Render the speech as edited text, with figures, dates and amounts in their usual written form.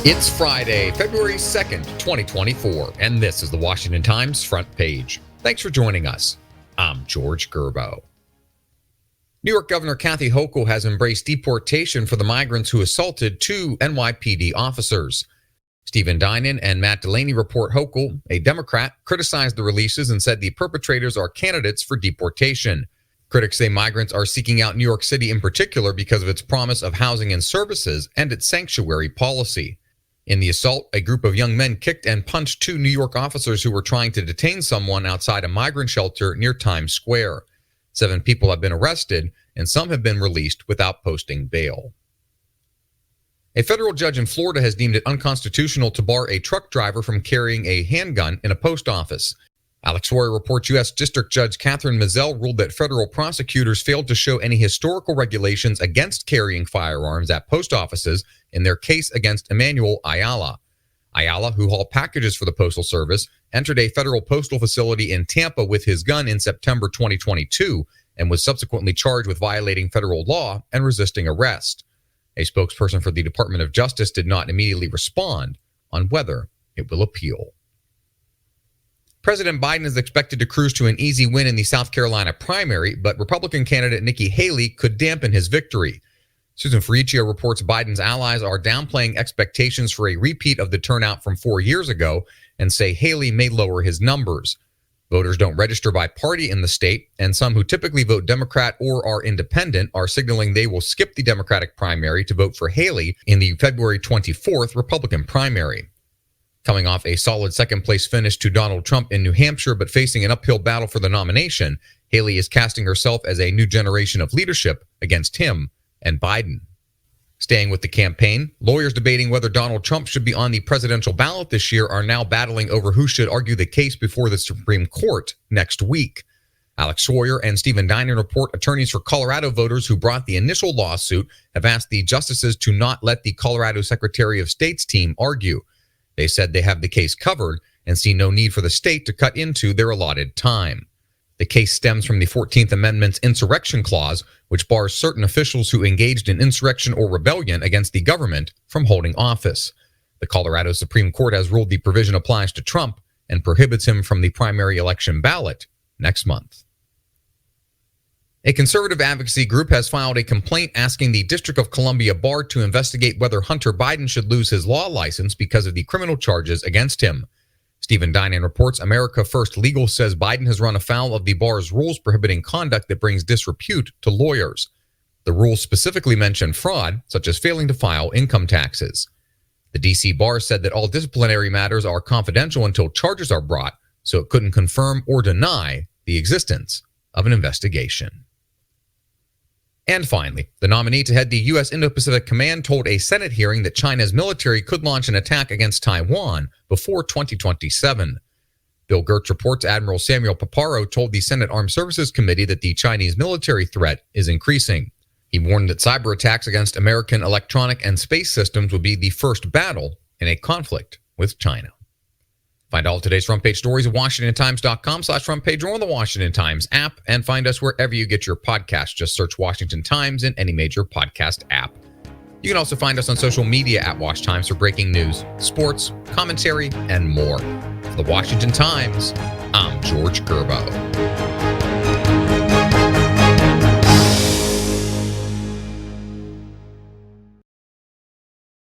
It's Friday, February 2nd, 2024, and this is the Washington Times front page. Thanks for joining us. I'm George Gerbo. New York Governor Kathy Hochul has embraced deportation for the migrants who assaulted two NYPD officers. Stephen Dinan and Matt Delaney report Hochul, a Democrat, criticized the releases and said the perpetrators are candidates for deportation. Critics say migrants are seeking out New York City in particular because of its promise of housing and services and its sanctuary policy. In the assault, a group of young men kicked and punched two New York officers who were trying to detain someone outside a migrant shelter near Times Square. 7 people have been arrested, and some have been released without posting bail. A federal judge in Florida has deemed it unconstitutional to bar a truck driver from carrying a handgun in a post office. Alex Royer reports U.S. District Judge Catherine Mizell ruled that federal prosecutors failed to show any historical regulations against carrying firearms at post offices in their case against Emmanuel Ayala. Ayala, who hauled packages for the Postal Service, entered a federal postal facility in Tampa with his gun in September 2022 and was subsequently charged with violating federal law and resisting arrest. A spokesperson for the Department of Justice did not immediately respond on whether it will appeal. President Biden is expected to cruise to an easy win in the South Carolina primary, but Republican candidate Nikki Haley could dampen his victory. Susan Ferricchio reports Biden's allies are downplaying expectations for a repeat of the turnout from 4 years ago and say Haley may lower his numbers. Voters don't register by party in the state, and some who typically vote Democrat or are independent are signaling they will skip the Democratic primary to vote for Haley in the February 24th Republican primary. Coming off a solid second-place finish to Donald Trump in New Hampshire, but facing an uphill battle for the nomination, Haley is casting herself as a new generation of leadership against him and Biden. Staying with the campaign, lawyers debating whether Donald Trump should be on the presidential ballot this year are now battling over who should argue the case before the Supreme Court next week. Alex Royer and Stephen Dinan report attorneys for Colorado voters who brought the initial lawsuit have asked the justices to not let the Colorado Secretary of State's team argue. They said they have the case covered and see no need for the state to cut into their allotted time. The case stems from the 14th Amendment's insurrection clause, which bars certain officials who engaged in insurrection or rebellion against the government from holding office. The Colorado Supreme Court has ruled the provision applies to Trump and prohibits him from the primary election ballot next month. A conservative advocacy group has filed a complaint asking the District of Columbia Bar to investigate whether Hunter Biden should lose his law license because of the criminal charges against him. Stephen Dinan reports America First Legal says Biden has run afoul of the bar's rules prohibiting conduct that brings disrepute to lawyers. The rules specifically mention fraud, such as failing to file income taxes. The D.C. bar said that all disciplinary matters are confidential until charges are brought, so it couldn't confirm or deny the existence of an investigation. And finally, the nominee to head the U.S. Indo-Pacific Command told a Senate hearing that China's military could launch an attack against Taiwan before 2027. Bill Gertz reports Admiral Samuel Paparo told the Senate Armed Services Committee that the Chinese military threat is increasing. He warned that cyber attacks against American electronic and space systems would be the first battle in a conflict with China. Find all of today's front page stories at WashingtonTimes.com/front page or on the Washington Times app, and find us wherever you get your podcasts. Just search Washington Times in any major podcast app. You can also find us on social media at Wash Times for breaking news, sports, commentary, and more. For the Washington Times, I'm George Gerbo.